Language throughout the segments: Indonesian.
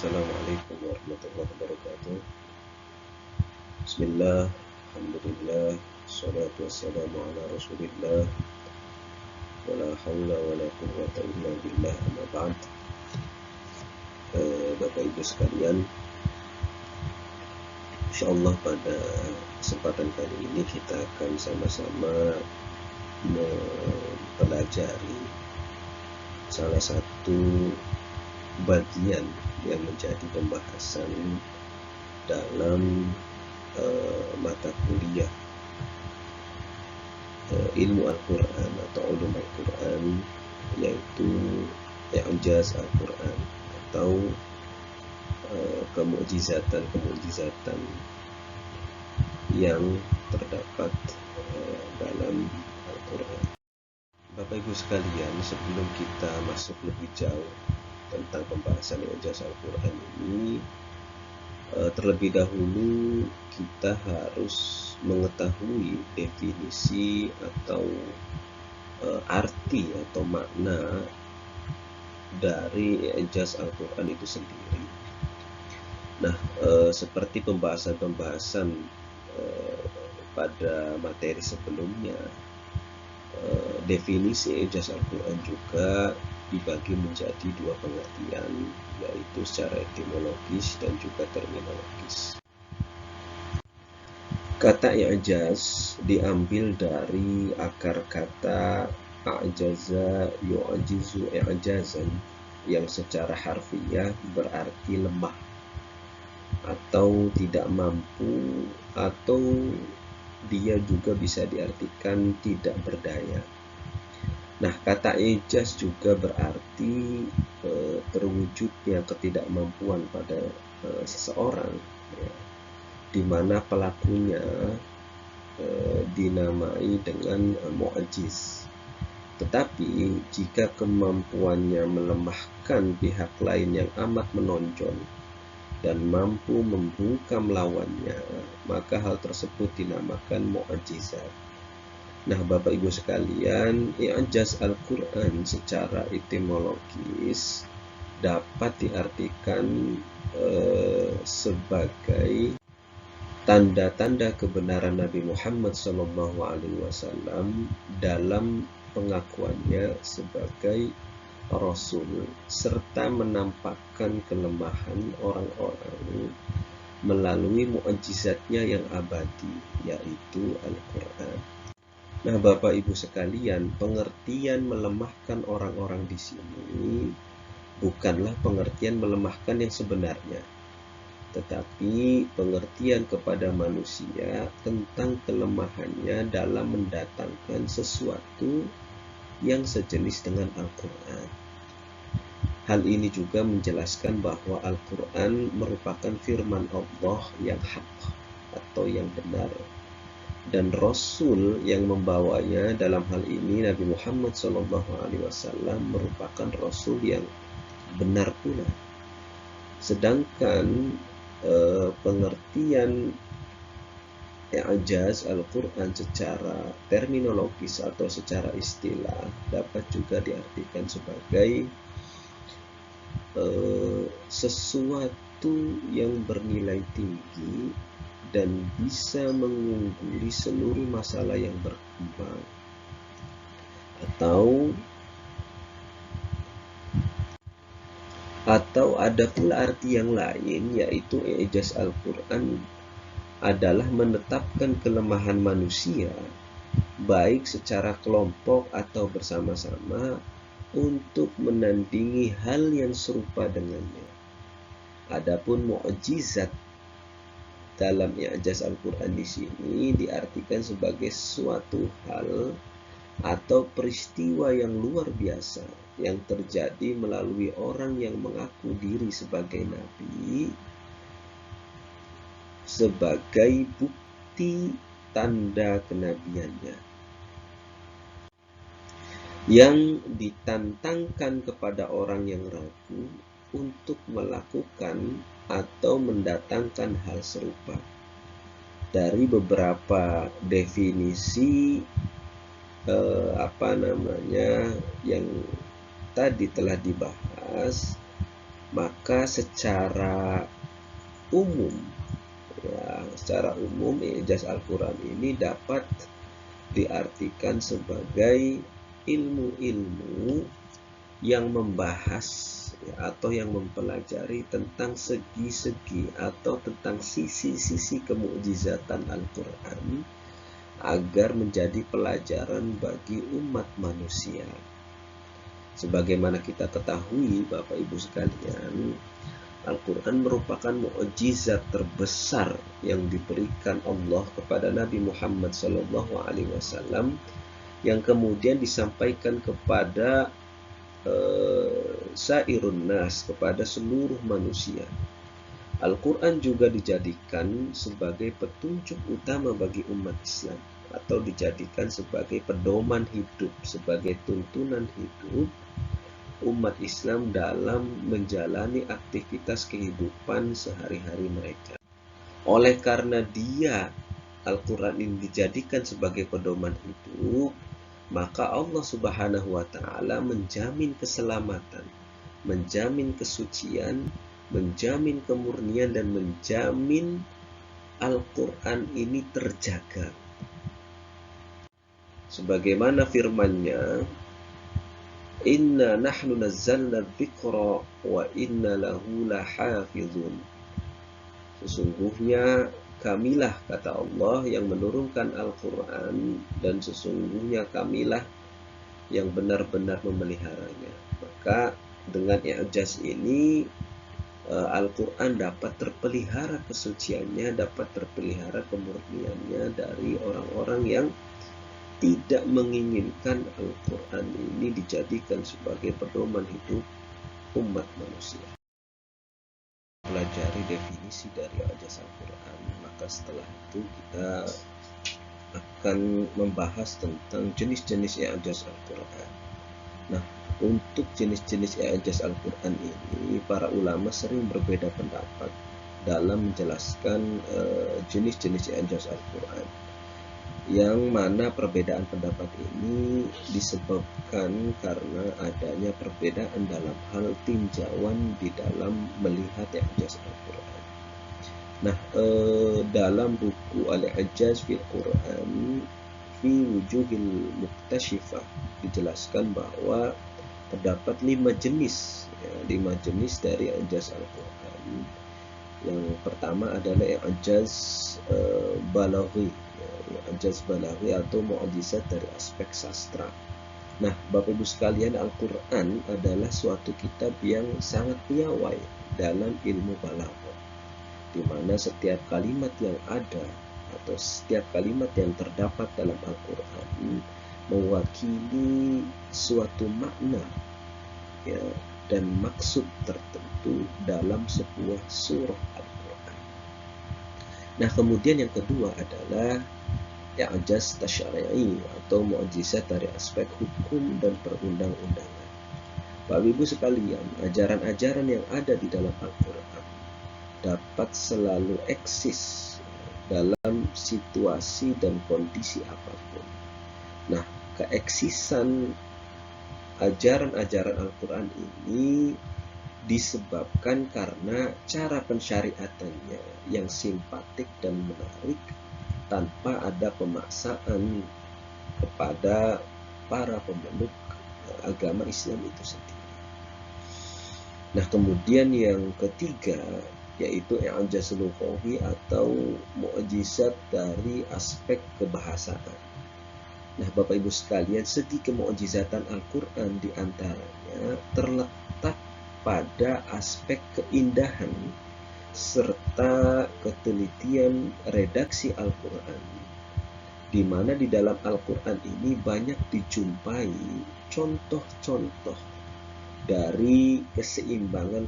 Assalamualaikum warahmatullahi wabarakatuh. Bismillah, alhamdulillah, salatu wassalamu ala rasulillah, wala hawla wala quwwata illa billah, amma ba'd. Bapak Ibu sekalian, insyaallah pada kesempatan kali ini kita akan sama-sama mempelajari salah satu bagian yang menjadi pembahasan dalam mata kuliah ilmu Al-Quran atau ulum Al-Quran, yaitu i'jaz Al-Quran atau kemukjizatan yang terdapat dalam Al-Quran. Bapak Ibu sekalian, sebelum kita masuk lebih jauh tentang pembahasan i'jaz Al-Quran ini, terlebih dahulu kita harus mengetahui definisi atau arti atau makna dari i'jaz Al-Quran itu sendiri. Nah, seperti pembahasan-pembahasan pada materi sebelumnya, definisi i'jaz Al-Quran juga dibagi menjadi dua pengertian, yaitu secara etimologis dan juga terminologis. Kata i'jaz diambil dari akar kata a'jaza yu'jizu i'jazan, yang secara harfiah berarti lemah atau tidak mampu, atau dia juga bisa diartikan tidak berdaya. Nah, kata i'jaz juga berarti terwujudnya ketidakmampuan pada seseorang, ya, di mana pelakunya dinamai dengan mu'jiz. Tetapi jika kemampuannya melemahkan pihak lain yang amat menonjol dan mampu membungkam lawannya, maka hal tersebut dinamakan mu'jizat. Nah, Bapak Ibu sekalian, i'jaz Al-Quran secara etimologis dapat diartikan sebagai tanda-tanda kebenaran Nabi Muhammad SAW dalam pengakuannya sebagai Rasul, serta menampakkan kelemahan orang-orang melalui mu'jizatnya yang abadi, yaitu Al-Quran. Nah, Bapak Ibu sekalian, pengertian melemahkan orang-orang di sini bukanlah pengertian melemahkan yang sebenarnya, tetapi pengertian kepada manusia tentang kelemahannya dalam mendatangkan sesuatu yang sejenis dengan Al-Quran. Hal ini juga menjelaskan bahwa Al-Quran merupakan firman Allah yang hak atau yang benar, dan Rasul yang membawanya, dalam hal ini Nabi Muhammad SAW, merupakan Rasul yang benar pula. Sedangkan pengertian i'jaz Al-Quran secara terminologis atau secara istilah dapat juga diartikan sebagai sesuatu yang bernilai tinggi dan bisa mengungguli seluruh masalah yang berkembang. Atau ada pula arti yang lain, yaitu i'jaz Al-Quran adalah menetapkan kelemahan manusia, baik secara kelompok atau bersama-sama, untuk menandingi hal yang serupa dengannya. Adapun mu'jizat dalam i'jaz Al-Quran di sini diartikan sebagai suatu hal atau peristiwa yang luar biasa yang terjadi melalui orang yang mengaku diri sebagai nabi, sebagai bukti tanda kenabiannya, yang ditantangkan kepada orang yang ragu untuk melakukan atau mendatangkan hal serupa. Dari beberapa definisi yang tadi telah dibahas, maka secara umum, ya, secara umum i'jaz Al-Quran ini dapat diartikan sebagai ilmu-ilmu yang membahas, ya, atau yang mempelajari tentang segi-segi atau tentang sisi-sisi kemukjizatan Al-Quran agar menjadi pelajaran bagi umat manusia. Sebagaimana kita ketahui, Bapak Ibu sekalian, Al-Quran merupakan mukjizat terbesar yang diberikan Allah kepada Nabi Muhammad SAW, yang kemudian disampaikan kepada sairun nas, kepada seluruh manusia. Al-Quran juga dijadikan sebagai petunjuk utama bagi umat Islam, atau dijadikan sebagai pedoman hidup, sebagai tuntunan hidup umat Islam dalam menjalani aktivitas kehidupan sehari-hari mereka. Oleh karena dia, Al-Quran ini dijadikan sebagai pedoman hidup, maka Allah Subhanahu wa Ta'ala menjamin keselamatan, menjamin kesucian, menjamin kemurnian, dan menjamin Al-Quran ini terjaga. Sebagaimana firman-Nya, Inna nahnu nazzalna dzikra wa inna lahu lahafizun. Sesungguhnya kamilah, kata Allah, yang menurunkan Al-Quran, dan sesungguhnya kamilah yang benar-benar memeliharanya. Maka dengan i'jaz ini Al-Quran dapat terpelihara kesuciannya, dapat terpelihara kemurniannya dari orang-orang yang tidak menginginkan Al-Quran ini dijadikan sebagai pedoman hidup umat manusia. Pelajari definisi dari i'jaz Al-Quran, maka setelah itu kita akan membahas tentang jenis-jenis i'jaz Al-Quran. Nah, untuk jenis-jenis i'jaz Al-Quran ini, para ulama sering berbeda pendapat dalam menjelaskan jenis-jenis i'jaz Al-Quran, yang mana perbedaan pendapat ini disebabkan karena adanya perbedaan dalam hal tinjauan di dalam melihat i'jaz Al-Quran. Nah, dalam buku Al-I'jaz fil Quran fi Wujuhil Muktashifah dijelaskan bahwa terdapat 5 jenis, ya, 5 jenis dari i'jaz Al-Quran. Yang pertama adalah i'jaz balaghi, i'jaz balaghi atau mukjizat dari aspek sastra. Nah, Bapak Ibu sekalian, Al-Quran adalah suatu kitab yang sangat piawai dalam ilmu balaghah, di mana setiap kalimat yang ada atau setiap kalimat yang terdapat dalam Al-Quran mewakili suatu makna, ya, dan maksud tertentu dalam sebuah surah Al-Quran. Nah, kemudian yang kedua adalah i'jaz tasyri'i atau mukjizat dari aspek hukum dan perundang-undangan. Bapak Ibu sekalian, ajaran-ajaran yang ada di dalam Al-Quran dapat selalu eksis dalam situasi dan kondisi apapun. Nah, keeksisan ajaran-ajaran Al-Quran ini disebabkan karena cara pensyariatannya yang simpatik dan menarik, tanpa ada pemaksaan kepada para pemeluk agama Islam itu sendiri. Nah, kemudian yang ketiga yaitu i'jaz lughawi atau mukjizat dari aspek kebahasaan. Nah, Bapak Ibu sekalian, segi kemukjizatan Al-Quran diantaranya terletak pada aspek keindahan serta ketelitian redaksi Al-Quran, di mana di dalam Al-Quran ini banyak dijumpai contoh-contoh dari keseimbangan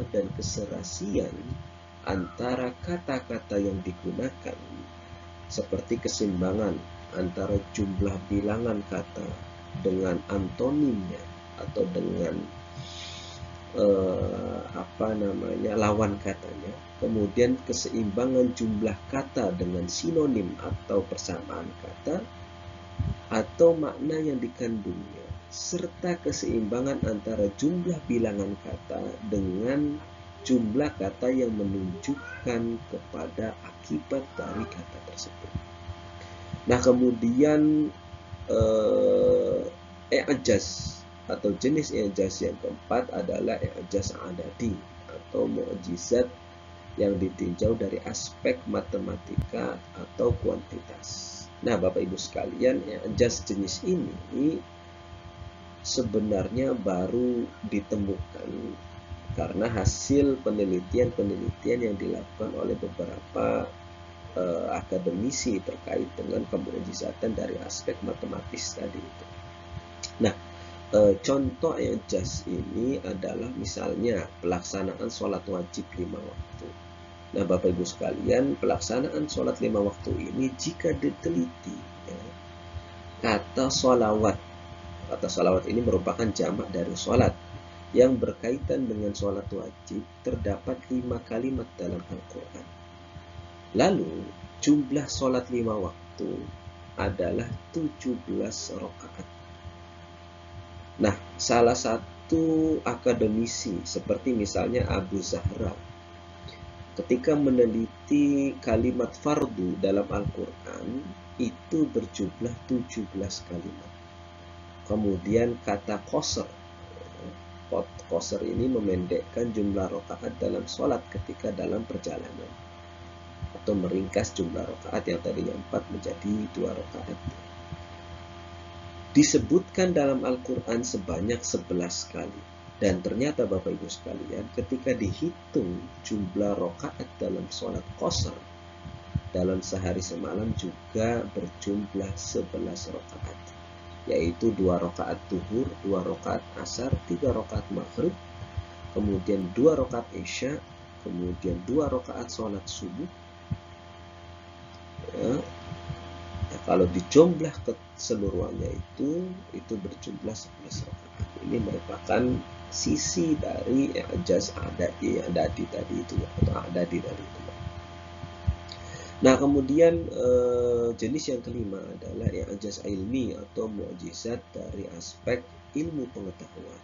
dan keserasian antara kata-kata yang digunakan, seperti keseimbangan antara jumlah bilangan kata dengan antonimnya atau dengan lawan katanya, kemudian keseimbangan jumlah kata dengan sinonim atau persamaan kata, atau makna yang dikandungnya, serta keseimbangan antara jumlah bilangan kata dengan jumlah kata yang menunjukkan kepada akibat dari kata tersebut. Nah, kemudian i'jaz atau jenis i'jaz yang keempat adalah i'jaz adadi atau mukjizat yang ditinjau dari aspek matematika atau kuantitas. Nah, Bapak Ibu sekalian, i'jaz jenis ini sebenarnya baru ditemukan karena hasil penelitian-penelitian yang dilakukan oleh beberapa akademisi terkait dengan kemukjizatan dari aspek matematis tadi itu. Nah, contoh i'jaz ini adalah misalnya pelaksanaan sholat wajib 5 waktu. Nah, Bapak Ibu sekalian, pelaksanaan sholat 5 waktu ini jika diteliti, ya, kata sholawat ini merupakan jamak dari sholat yang berkaitan dengan sholat wajib terdapat 5 kalimat dalam Al-Quran. Lalu jumlah sholat 5 waktu adalah 17 rakaat. Nah, salah satu akademisi seperti misalnya Abu Zahra ketika meneliti kalimat fardu dalam Al-Quran itu berjumlah 17 kalimat. Kemudian kata qasr ini memendekkan jumlah rakaat dalam sholat ketika dalam perjalanan atau meringkas jumlah rakaat yang tadinya 4 menjadi 2 rakaat. Disebutkan dalam Al-Quran sebanyak 11 kali. Dan ternyata Bapak Ibu sekalian, ketika dihitung jumlah rakaat dalam sholat qasr dalam sehari semalam juga berjumlah 11 rakaat, yaitu 2 rakaat duhur, 2 rakaat asar, 3 rakaat maghrib, kemudian 2 rakaat isya, kemudian 2 rakaat sholat subuh. Ya. Nah, kalau dijumlah keseluruhannya itu berjumlah 11 rakaat. Ini merupakan sisi dari i'jaz adadi tadi itu atau adadi dari itu. Nah, kemudian jenis yang kelima adalah i'jaz ilmi atau mukjizat dari aspek ilmu pengetahuan.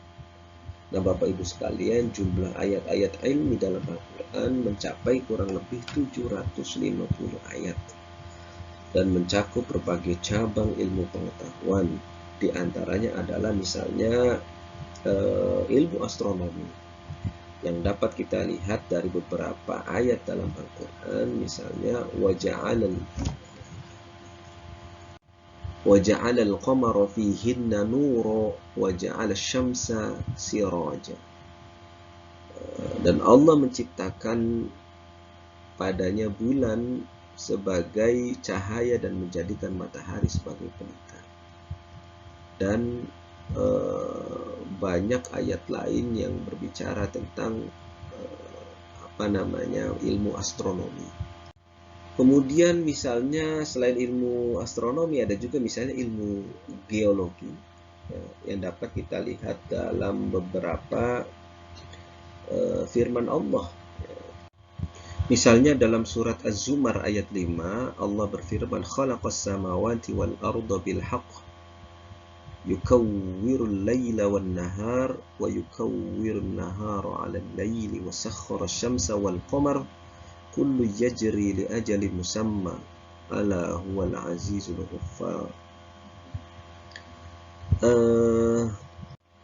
Nah, Bapak Ibu sekalian, jumlah ayat-ayat ilmi dalam Al-Quran mencapai kurang lebih 750 ayat dan mencakup berbagai cabang ilmu pengetahuan. Di antaranya adalah misalnya ilmu astronomi yang dapat kita lihat dari beberapa ayat dalam Al-Quran, misalnya waja'alal qamara fihinna nura waja'alal syamsa siraja. Dan Allah menciptakan padanya bulan sebagai cahaya dan menjadikan matahari sebagai pelita. Dan banyak ayat lain yang berbicara tentang ilmu astronomi. Kemudian misalnya selain ilmu astronomi ada juga misalnya ilmu geologi yang dapat kita lihat dalam beberapa firman Allah. Misalnya dalam surat Az-Zumar ayat 5 Allah berfirman, khalaqas samawati wal arda bil haqq yukawwirul layla wan nahar wa yukawwirun nahara 'alal layli wa sakhkhara asy-syamsa wal qamar kullu yajri li ajalin musamma ala huwal azizul ghaffar.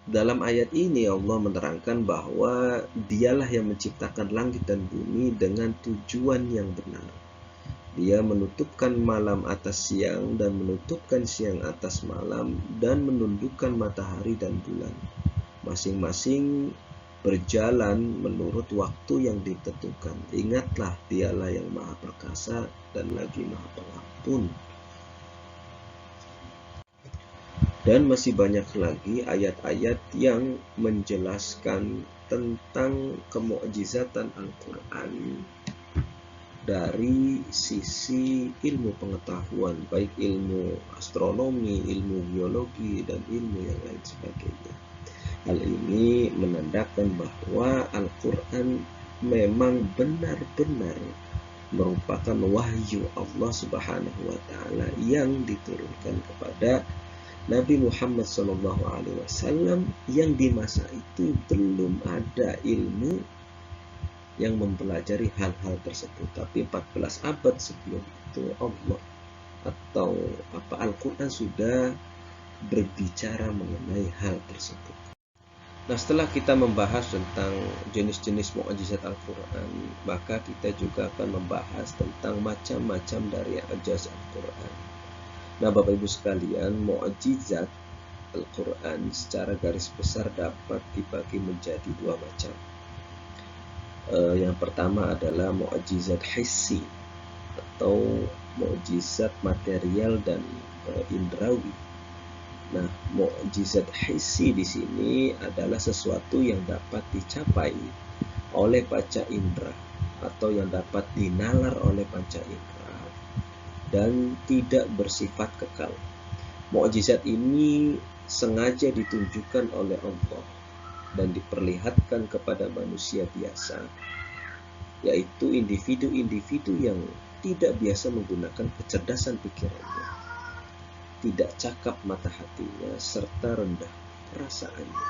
Dalam ayat ini Allah menerangkan bahwa Dialah yang menciptakan langit dan bumi dengan tujuan yang benar. Dia menutupkan malam atas siang dan menutupkan siang atas malam dan menundukkan matahari dan bulan. Masing-masing berjalan menurut waktu yang ditentukan. Ingatlah, Dialah yang Maha Perkasa dan lagi Maha Pengampun. Dan masih banyak lagi ayat-ayat yang menjelaskan tentang kemukjizatan Al-Quran dari sisi ilmu pengetahuan, baik ilmu astronomi, ilmu geologi, dan ilmu yang lain sebagainya. Hal ini menandakan bahwa Al-Quran memang benar-benar merupakan wahyu Allah Subhanahu wa Ta'ala yang diturunkan kepada Nabi Muhammad SAW yang di masa itu belum ada ilmu yang mempelajari hal-hal tersebut. Tapi 14 abad sebelum itu Allah atau Al-Quran sudah berbicara mengenai hal tersebut. Nah, setelah kita membahas tentang jenis-jenis mukjizat Al-Quran, maka kita juga akan membahas tentang macam-macam dari ijaz Al-Quran. Nah, Bapak Ibu sekalian, mukjizat Al-Quran secara garis besar dapat dibagi menjadi dua macam. Yang pertama adalah mukjizat hissi atau mukjizat material dan indrawi. Nah, mukjizat hissi di sini adalah sesuatu yang dapat dicapai oleh panca indera atau yang dapat dinalar oleh panca indera dan tidak bersifat kekal. Mukjizat ini sengaja ditunjukkan oleh Allah dan diperlihatkan kepada manusia biasa, yaitu individu-individu yang tidak biasa menggunakan kecerdasan pikirannya, tidak cakap mata hatinya, serta rendah perasaannya.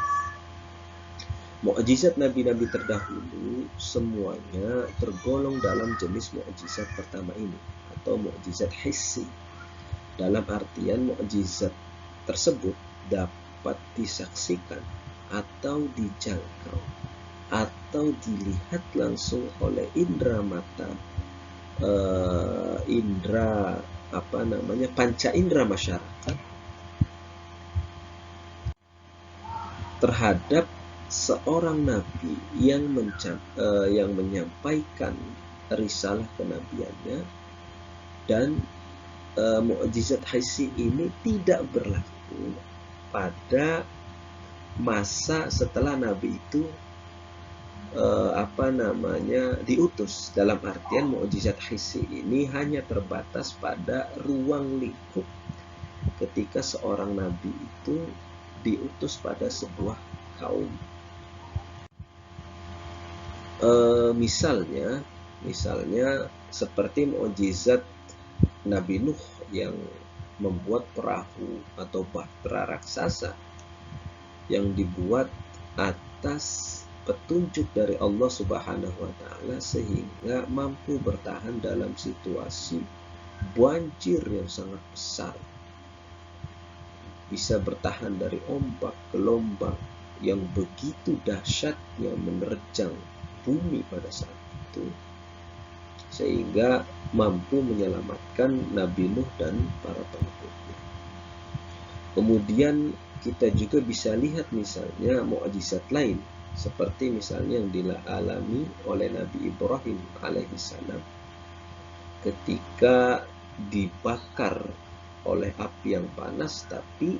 Mukjizat nabi-nabi terdahulu semuanya tergolong dalam jenis mukjizat pertama ini atau mukjizat hissi. Dalam artian mukjizat tersebut dapat disaksikan atau dijangkau atau dilihat langsung oleh indera mata, panca indera masyarakat terhadap seorang nabi yang menyampaikan risalah kenabiannya, dan mukjizat hissi ini tidak berlaku pada masa setelah nabi itu diutus. Dalam artian mukjizat hissi ini hanya terbatas pada ruang lingkup ketika seorang nabi itu diutus pada sebuah kaum. Misalnya seperti mukjizat Nabi Nuh yang membuat perahu atau bahtera raksasa yang dibuat atas petunjuk dari Allah Subhanahu wa taala sehingga mampu bertahan dalam situasi banjir yang sangat besar. Bisa bertahan dari ombak, gelombang yang begitu dahsyatnya menerjang bumi pada saat itu, sehingga mampu menyelamatkan Nabi Nuh dan para pengikutnya. Kemudian kita juga bisa lihat misalnya mukjizat lain, seperti misalnya yang dialami oleh Nabi Ibrahim alaihissalam ketika dibakar oleh api yang panas, tapi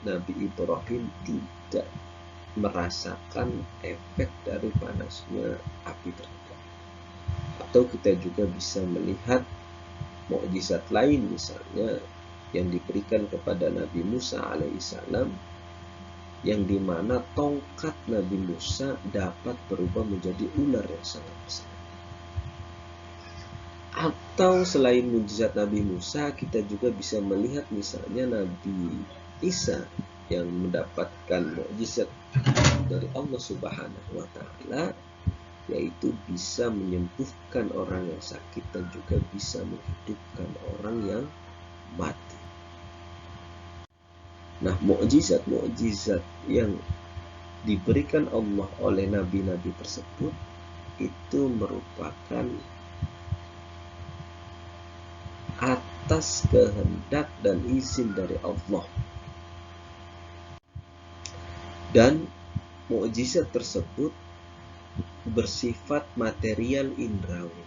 Nabi Ibrahim tidak merasakan efek dari panasnya api tersebut. Atau kita juga bisa melihat mukjizat lain misalnya yang diberikan kepada Nabi Musa alaihissalam, yang dimana tongkat Nabi Musa dapat berubah menjadi ular yang sangat besar. Atau selain mukjizat Nabi Musa, kita juga bisa melihat misalnya Nabi Isa yang mendapatkan mukjizat dari Allah Subhanahu wa taala, yaitu bisa menyembuhkan orang yang sakit dan juga bisa menghidupkan orang yang mati. Nah, mukjizat-mukjizat yang diberikan Allah oleh nabi-nabi tersebut itu merupakan atas kehendak dan izin dari Allah. Dan mukjizat tersebut bersifat material indrawi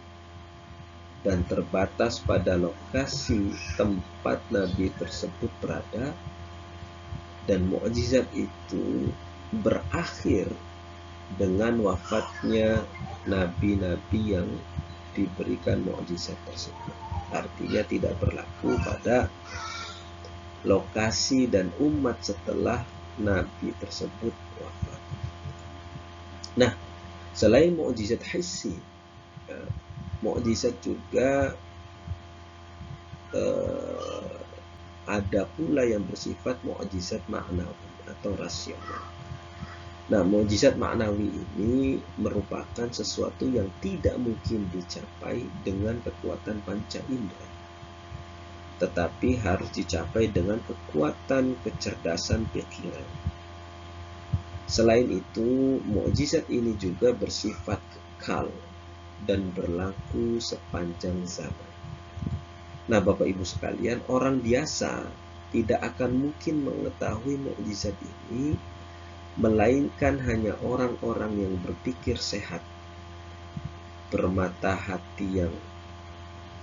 dan terbatas pada lokasi tempat nabi tersebut berada, dan mukjizat itu berakhir dengan wafatnya nabi-nabi yang diberikan mukjizat tersebut. Artinya tidak berlaku pada lokasi dan umat setelah nabi tersebut wafat. Nah, selain mukjizat hissi, mukjizat juga ada pula yang bersifat mukjizat maknawi atau rasional. Nah, mukjizat maknawi ini merupakan sesuatu yang tidak mungkin dicapai dengan kekuatan panca indera, tetapi harus dicapai dengan kekuatan kecerdasan pikiran. Selain itu, mukjizat ini juga bersifat kekal dan berlaku sepanjang zaman. Nah, Bapak Ibu sekalian, orang biasa tidak akan mungkin mengetahui mukjizat ini, melainkan hanya orang-orang yang berpikir sehat, bermata hati yang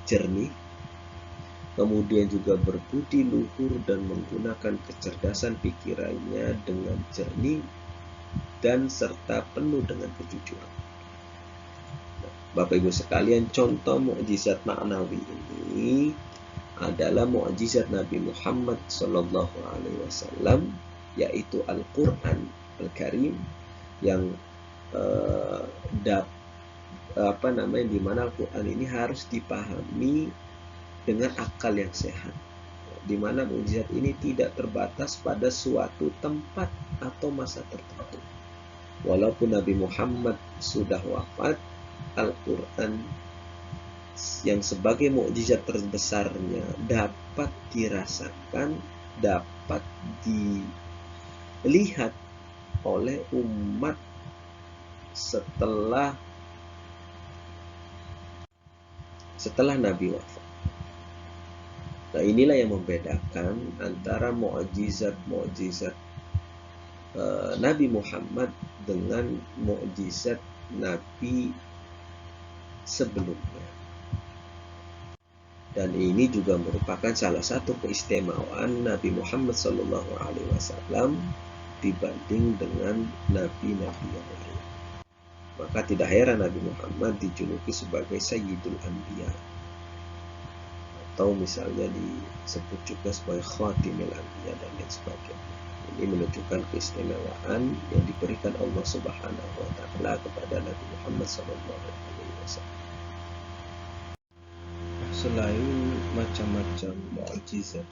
jernih, kemudian juga berbudi luhur dan menggunakan kecerdasan pikirannya dengan jernih dan serta penuh dengan kejujuran. Bapak Ibu sekalian, contoh mukjizat maknawi ini adalah mukjizat Nabi Muhammad SAW, yaitu Al-Quran Al-Karim, yang di mana Al-Quran ini harus dipahami dengan akal yang sehat, di mana mukjizat ini tidak terbatas pada suatu tempat atau masa tertentu. Walaupun Nabi Muhammad sudah wafat, Al-Quran yang sebagai mukjizat terbesarnya dapat dirasakan, dapat dilihat oleh umat setelah Nabi wafat. Nah, inilah yang membedakan antara mukjizat Nabi Muhammad dengan mukjizat Nabi sebelumnya. Dan ini juga merupakan salah satu keistimewaan Nabi Muhammad SAW dibanding dengan nabi-nabi yang lain. Maka tidak heran Nabi Muhammad dijuluki sebagai Sayyidul Anbiya, atau misalnya disebut juga sebagai Khatimul Anbiya dan lain sebagainya. Ini menunjukkan keistimewaan yang diberikan Allah Subhanahu wa Ta'ala kepada Nabi Muhammad SAW. Selain macam-macam mukjizat,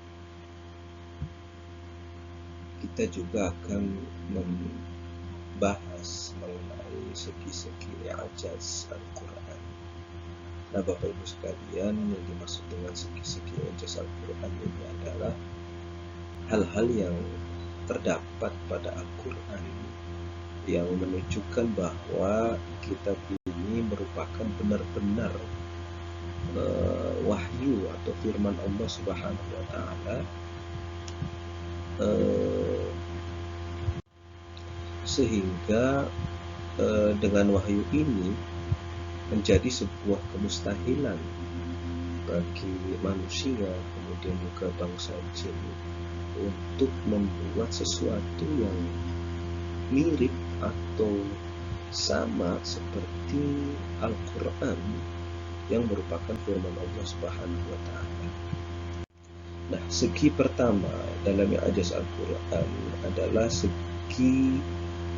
kita juga akan membahas mengenai segi-segi i'jaz Al-Quran. Nah, Bapak Ibu sekalian, yang dimaksud dengan segi-segi i'jaz Al-Quran ini adalah hal-hal yang terdapat pada Al-Quran yang menunjukkan bahwa kitab ini merupakan benar-benar wahyu atau firman Allah Subhanahu wa Ta'ala, sehingga dengan wahyu ini menjadi sebuah kemustahilan bagi manusia, kemudian juga bangsa jin, untuk membuat sesuatu yang mirip atau sama seperti Al-Quran yang merupakan firman Allah Subhanahu wa Ta'ala. Nah, segi pertama dalam i'jaz Al-Quran adalah segi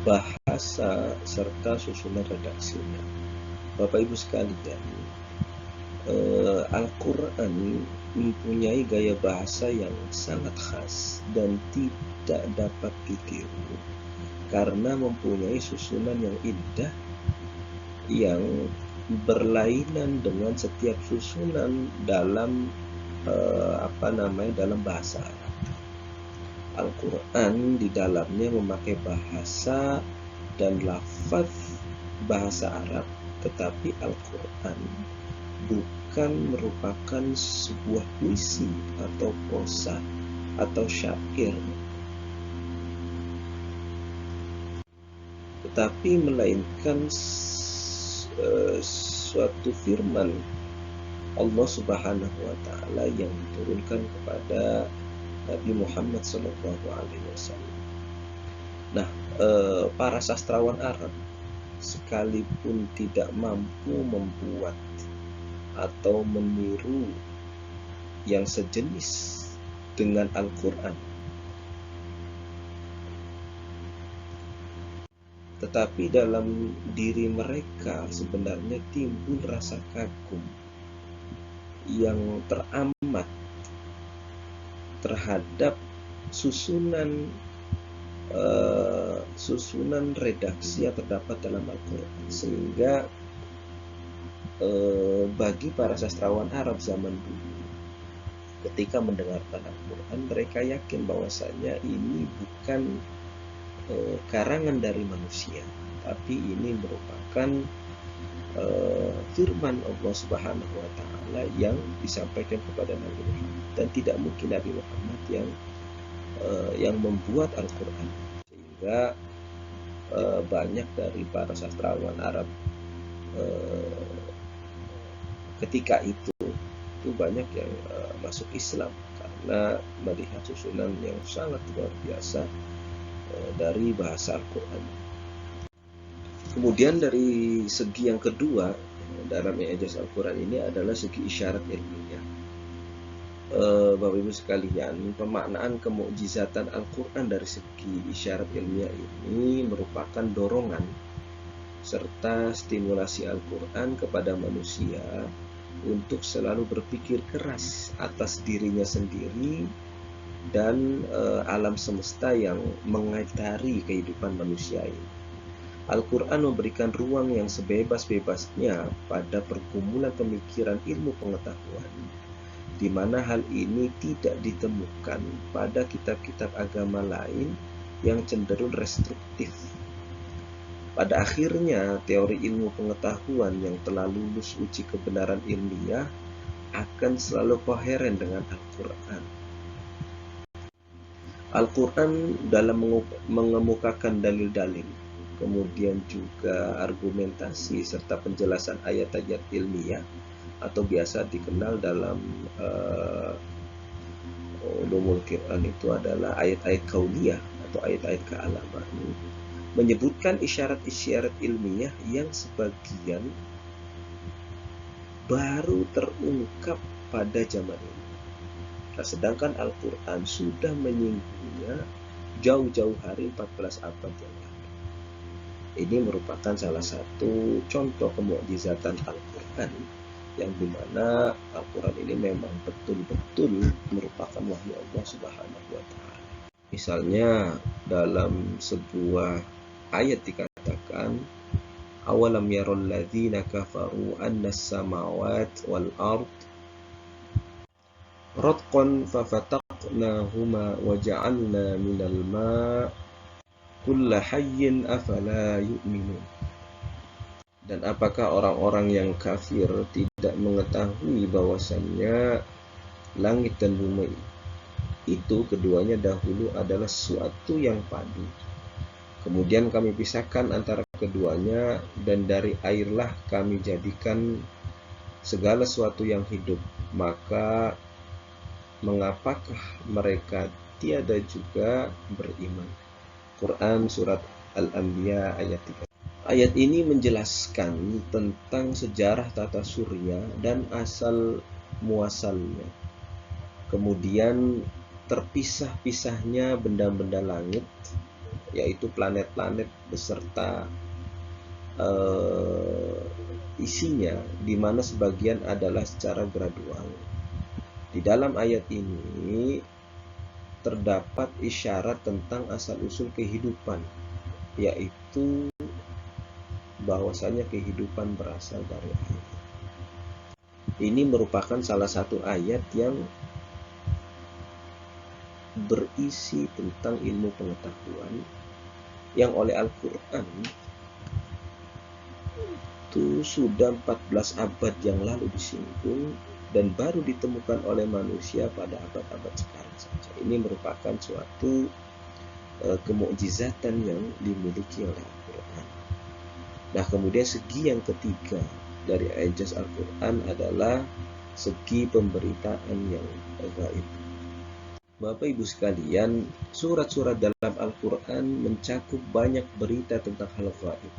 bahasa serta susunan redaksinya. Bapak Ibu sekalian, Al-Quran mempunyai gaya bahasa yang sangat khas dan tidak dapat ditiru karena mempunyai susunan yang indah yang berlainan dengan setiap susunan dalam dalam bahasa Arab. Al-Quran di dalamnya memakai bahasa dan lafaz bahasa Arab, tetapi Al-Quran bukan merupakan sebuah puisi atau prosa atau syair, tetapi melainkan suatu firman Allah Subhanahu wa Ta'ala yang diturunkan kepada Nabi Muhammad SAW. Nah, para sastrawan Arab sekalipun tidak mampu membuat atau meniru yang sejenis dengan Al-Quran, tetapi dalam diri mereka sebenarnya timbul rasa kagum yang teramat terhadap susunan redaksi yang terdapat dalam Al-Quran, sehingga bagi para sastrawan Arab zaman dulu ketika mendengarkan Al-Quran, mereka yakin bahwasanya ini bukan karangan dari manusia, tapi ini merupakan firman Allah Subhanahu wa Ta'ala yang disampaikan kepada Nabi Muhammad, dan tidak mungkin Nabi Muhammad yang membuat Al-Quran. Sehingga banyak dari para sastrawan Arab ketika itu banyak yang masuk Islam karena melihat susunan yang sangat luar biasa dari bahasa Al-Quran. Kemudian dari segi yang kedua dalam i'jaz Al-Quran ini adalah segi isyarat ilmiah. Bapak Ibu sekalian, pemaknaan kemukjizatan Al-Quran dari segi isyarat ilmiah ini merupakan dorongan serta stimulasi Al-Quran kepada manusia untuk selalu berpikir keras atas dirinya sendiri dan alam semesta yang mengitari kehidupan manusia ini. Al-Quran memberikan ruang yang sebebas-bebasnya pada pergumulan pemikiran ilmu pengetahuan, di mana hal ini tidak ditemukan pada kitab-kitab agama lain yang cenderung restriktif. Pada akhirnya, teori ilmu pengetahuan yang telah lulus uji kebenaran ilmiah akan selalu koheren dengan Al-Quran. Al-Quran dalam mengemukakan dalil-dalil, kemudian juga argumentasi serta penjelasan ayat-ayat ilmiah atau biasa dikenal dalam ulumul Quran itu adalah ayat-ayat kauniyah atau ayat-ayat kealaman, menyebutkan isyarat-isyarat ilmiah yang sebagian baru terungkap pada zaman ini. Nah, sedangkan Al-Quran sudah menyinggungnya jauh-jauh hari 14 abad yang lalu. Ini merupakan salah satu contoh kemukjizatan Al-Quran, yang dimana Al-Quran ini memang betul-betul merupakan wahyu Allah Subhanahu wa Ta'ala. Misalnya dalam sebuah ayat dikatakan, awalam yarul ladzina kafaru annas samawati wal ard ratqan fafataqnahuma wa ja'alna minal ma' kulla hayyin afala yu'minun. Dan apakah orang-orang yang kafir tidak mengetahui bahwasannya langit dan bumi itu keduanya dahulu adalah suatu yang padu. Kemudian kami pisahkan antara keduanya, dan dari airlah kami jadikan segala sesuatu yang hidup. Maka mengapakah mereka tiada juga beriman? Quran Surat Al-Anbiya ayat 3. Ayat ini menjelaskan tentang sejarah tata surya dan asal muasalnya. Kemudian terpisah-pisahnya benda-benda langit, yaitu planet-planet beserta isinya, di mana sebagian adalah secara gradual. Di dalam ayat ini terdapat isyarat tentang asal-usul kehidupan, yaitu bahwasanya kehidupan berasal dari air. Ini merupakan salah satu ayat yang berisi tentang ilmu pengetahuan yang oleh Al-Quran itu sudah 14 abad yang lalu disinggung dan baru ditemukan oleh manusia pada abad-abad sekarang saja. Ini merupakan suatu kemukjizatan yang dimiliki oleh Al-Quran. Nah, kemudian segi yang ketiga dari i'jaz Al-Quran adalah segi pemberitaan yang gaib. Bapak Ibu sekalian, surat-surat dalam Al-Quran mencakup banyak berita tentang hal gaib.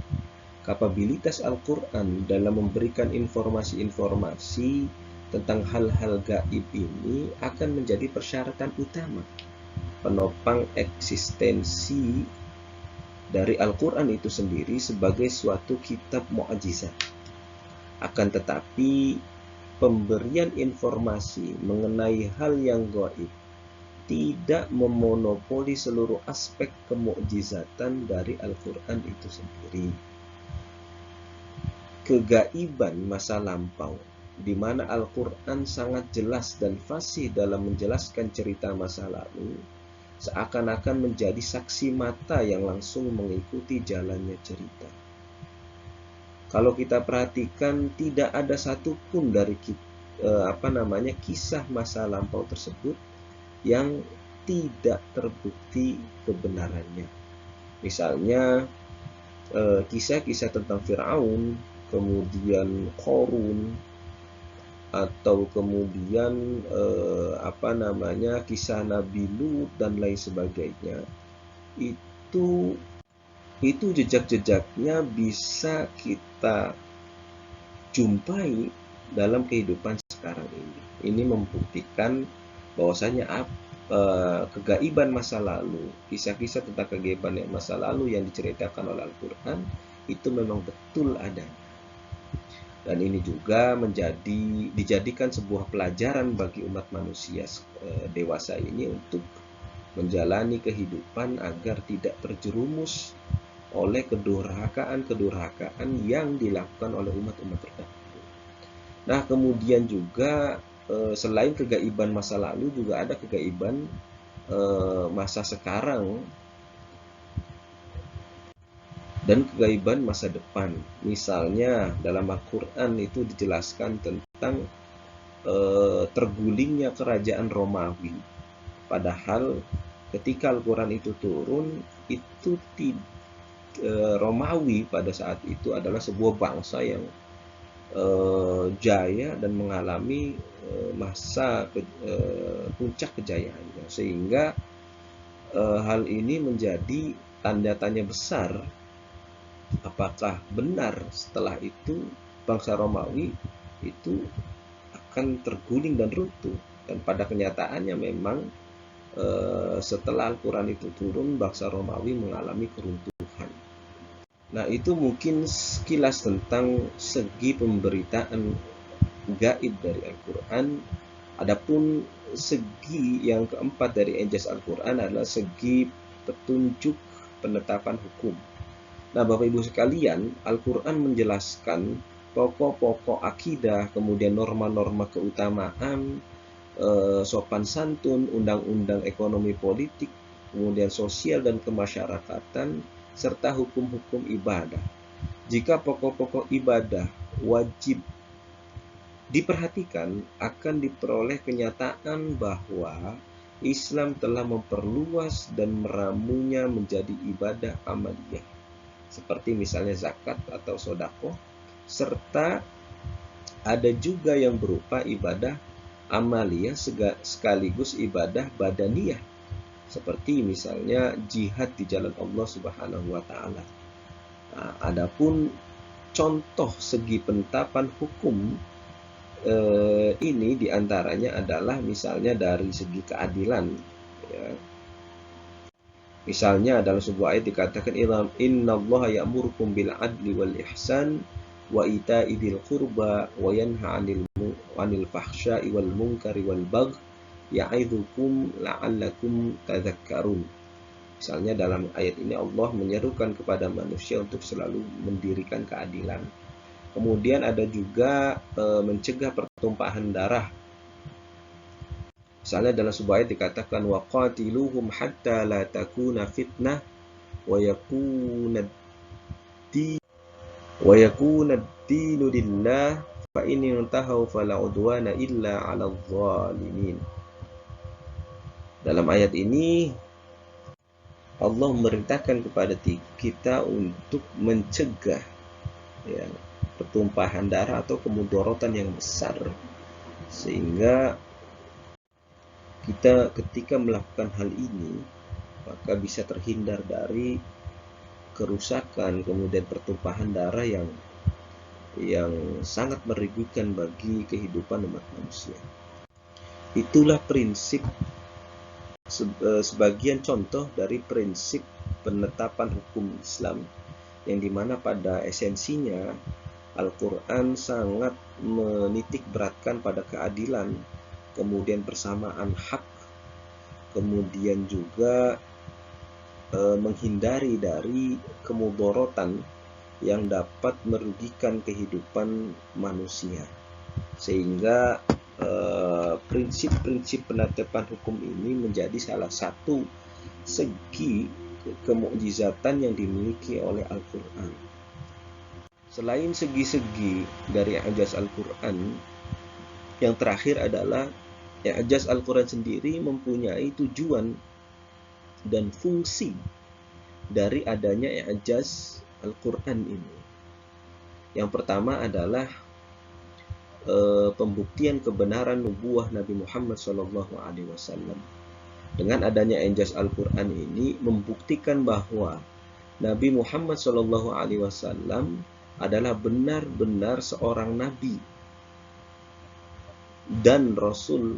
Kapabilitas Al-Quran dalam memberikan informasi-informasi tentang hal-hal gaib ini akan menjadi persyaratan utama penopang eksistensi dari Al-Quran itu sendiri sebagai suatu kitab mukjizat. Akan tetapi, pemberian informasi mengenai hal yang gaib tidak memonopoli seluruh aspek kemukjizatan dari Al-Quran itu sendiri. Kegaiban masa lampau, di mana Al-Quran sangat jelas dan fasih dalam menjelaskan cerita masa lalu, seakan-akan menjadi saksi mata yang langsung mengikuti jalannya cerita. Kalau kita perhatikan, tidak ada satupun dari kisah masa lampau tersebut yang tidak terbukti kebenarannya. Misalnya kisah-kisah tentang Firaun, kemudian Qarun, atau kemudian kisah Nabi Lut dan lain sebagainya. Itu jejak-jejaknya bisa kita jumpai dalam kehidupan sekarang ini. Ini membuktikan bahwasanya kegaiban masa lalu, kisah-kisah tentang kegaiban masa lalu yang diceritakan oleh Al-Quran itu memang betul adanya. Dan ini juga dijadikan sebuah pelajaran bagi umat manusia dewasa ini untuk menjalani kehidupan agar tidak terjerumus oleh kedurhakaan yang dilakukan oleh umat-umat terdahulu. Nah, kemudian juga selain kegaiban masa lalu, juga ada kegaiban masa sekarang dan kegaiban masa depan. Misalnya dalam Al-Quran itu dijelaskan tentang tergulingnya kerajaan Romawi. Padahal ketika Al-Quran itu turun, itu Romawi pada saat itu adalah sebuah bangsa yang jaya dan mengalami masa puncak kejayaannya, sehingga hal ini menjadi tanda tanya besar, apakah benar setelah itu bangsa Romawi itu akan terguling dan runtuh. Dan pada kenyataannya memang setelah Al-Quran itu turun, bangsa Romawi mengalami keruntuhan. Nah, itu mungkin sekilas tentang segi pemberitaan gaib dari Al-Quran. Adapun segi yang keempat dari Ijaz Al-Quran adalah segi petunjuk penetapan hukum. Nah, Bapak Ibu sekalian, Al-Quran menjelaskan pokok-pokok akidah, kemudian norma-norma keutamaan, sopan santun, undang-undang ekonomi politik, kemudian sosial dan kemasyarakatan, serta hukum-hukum ibadah. Jika pokok-pokok ibadah wajib diperhatikan, akan diperoleh kenyataan bahwa Islam telah memperluas dan meramunya menjadi ibadah amaliyah, seperti misalnya zakat atau sedekah, serta ada juga yang berupa ibadah amaliyah sekaligus ibadah badaniyah, seperti misalnya jihad di jalan Allah Subhanahu wa taala. Nah, adapun contoh segi penetapan hukum ini diantaranya adalah misalnya dari segi keadilan, ya. Misalnya dalam sebuah ayat dikatakan innallaha ya'murukum bil adli wal ihsan wa ita'i dzil qurba wa yanha 'anil fahsya'i wal munkari wal baghi ya'idzukum la'allakum tadhakkarun. Misalnya dalam ayat ini Allah menyerukan kepada manusia untuk selalu mendirikan keadilan. Kemudian ada juga mencegah pertumpahan darah. Misalnya dalam sebuah ayat dikatakan waqatiluhum hatta la takuna fitnah wa yakuna ad-dinu lillah fa in intahu fala udwana illa 'alal zalimin. Dalam ayat ini Allah memerintahkan kepada kita untuk mencegah, ya, pertumpahan darah atau kemudorotan yang besar, sehingga kita ketika melakukan hal ini maka bisa terhindar dari kerusakan kemudian pertumpahan darah yang sangat merugikan bagi kehidupan umat manusia. Itulah prinsip, sebagian contoh dari prinsip penetapan hukum Islam, yang dimana pada esensinya Al-Quran sangat menitik beratkan pada keadilan, kemudian persamaan hak, kemudian juga menghindari dari kemudorotan yang dapat merugikan kehidupan manusia. Sehingga prinsip-prinsip penetapan hukum ini menjadi salah satu segi kemukjizatan yang dimiliki oleh Al-Quran. Selain segi-segi dari i'jaz Al-Quran, yang terakhir adalah i'jaz Al-Quran sendiri mempunyai tujuan dan fungsi dari adanya i'jaz Al-Quran ini. Yang pertama adalah pembuktian kebenaran nubuwah Nabi Muhammad SAW. Dengan adanya i'jaz Al-Quran ini membuktikan bahwa Nabi Muhammad SAW adalah benar-benar seorang nabi dan rasul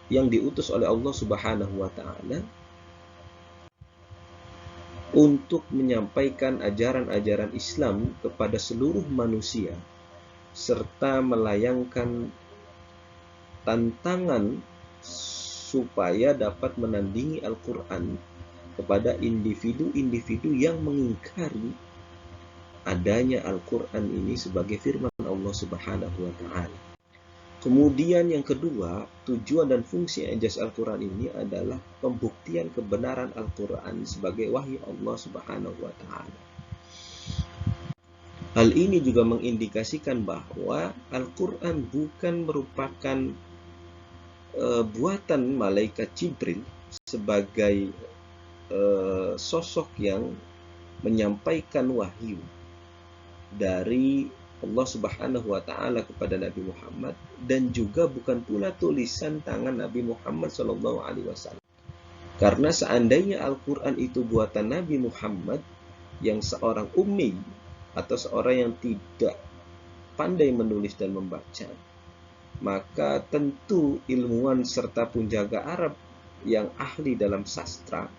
yang diutus oleh Allah Subhanahu wa taala untuk menyampaikan ajaran-ajaran Islam kepada seluruh manusia serta melayangkan tantangan supaya dapat menandingi Al-Quran kepada individu-individu yang mengingkari adanya Al-Quran ini sebagai firman Allah Subhanahu wa taala. Kemudian yang kedua, tujuan dan fungsi i'jaz Al-Quran ini adalah pembuktian kebenaran Al-Quran sebagai wahyu Allah Subhanahu wa taala. Hal ini juga mengindikasikan bahwa Al-Quran bukan merupakan buatan malaikat Jibril sebagai sosok yang menyampaikan wahyu dari Allah Subhanahu wa taala kepada Nabi Muhammad, dan juga bukan pula tulisan tangan Nabi Muhammad SAW. Karena seandainya Al-Quran itu buatan Nabi Muhammad yang seorang ummi atau seorang yang tidak pandai menulis dan membaca, maka tentu ilmuwan serta penjaga Arab yang ahli dalam sastra,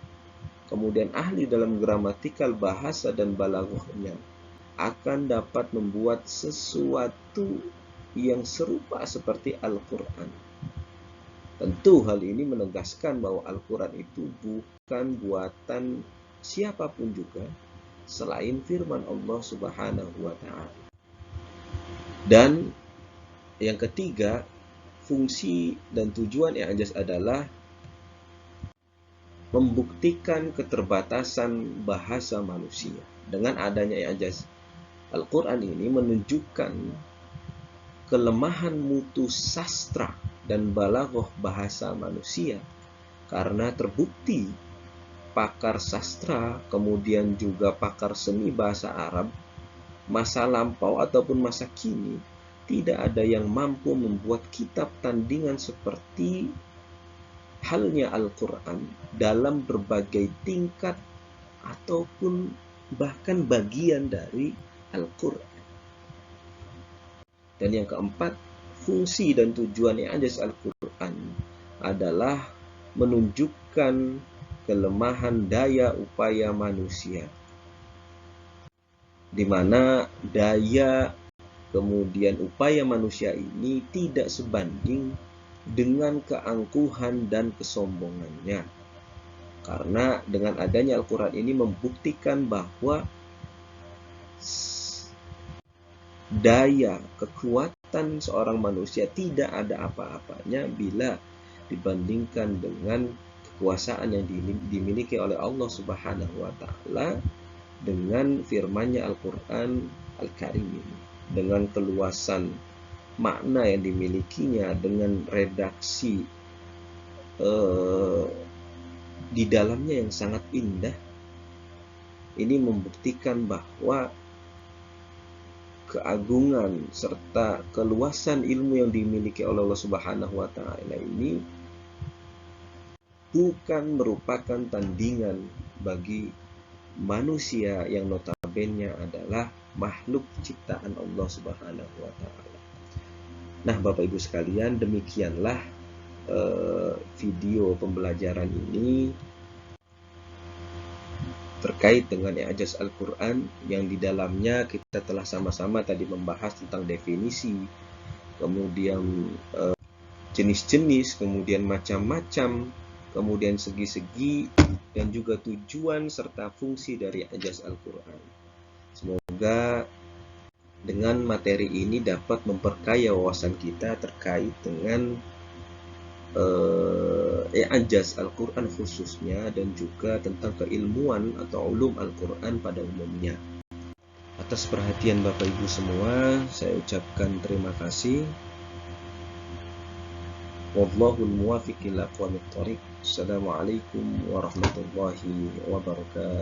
kemudian ahli dalam gramatikal bahasa dan balaghahnya, akan dapat membuat sesuatu yang serupa seperti Al-Quran. Tentu hal ini menegaskan bahwa Al-Quran itu bukan buatan siapapun juga selain firman Allah Subhanahu wa taala. Dan yang ketiga, fungsi dan tujuan i'jaz adalah membuktikan keterbatasan bahasa manusia. Dengan adanya i'jaz Al-Quran ini menunjukkan kelemahan mutu sastra dan balaghah bahasa manusia, karena terbukti pakar sastra, kemudian juga pakar seni bahasa Arab, masa lampau ataupun masa kini, tidak ada yang mampu membuat kitab tandingan seperti halnya Al-Quran dalam berbagai tingkat ataupun bahkan bagian dari Al-Quran. Dan yang keempat, fungsi dan tujuan i'jaz Al-Quran adalah menunjukkan kelemahan daya upaya manusia, di mana daya kemudian upaya manusia ini tidak sebanding dengan keangkuhan dan kesombongannya. Karena dengan adanya Al-Quran ini membuktikan bahwa daya kekuatan seorang manusia tidak ada apa-apanya bila dibandingkan dengan kekuasaan yang dimiliki oleh Allah Subhanahu wa taala dengan firman-Nya Al-Quran Al-Karim ini, dengan keluasan makna yang dimilikinya, dengan redaksi di dalamnya yang sangat indah. Ini membuktikan bahwa keagungan serta keluasan ilmu yang dimiliki oleh Allah Subhanahu wa taala ini bukan merupakan tandingan bagi manusia yang notabene adalah makhluk ciptaan Allah Subhanahu wa taala. Nah, Bapak Ibu sekalian, demikianlah video pembelajaran ini terkait dengan i'jaz Al-Quran, yang di dalamnya kita telah sama-sama tadi membahas tentang definisi, kemudian jenis-jenis, kemudian macam-macam kemudian segi-segi, dan juga tujuan serta fungsi dari ijaz Al-Quran. Semoga dengan materi ini dapat memperkaya wawasan kita terkait dengan ijaz Al-Quran khususnya, dan juga tentang keilmuan atau ulum Al-Quran pada umumnya. Atas perhatian Bapak Ibu semua, saya ucapkan terima kasih. Wallahul muwaffiq ila aqwamit thoriq. Assalamualaikum warahmatullahi wabarakatuh.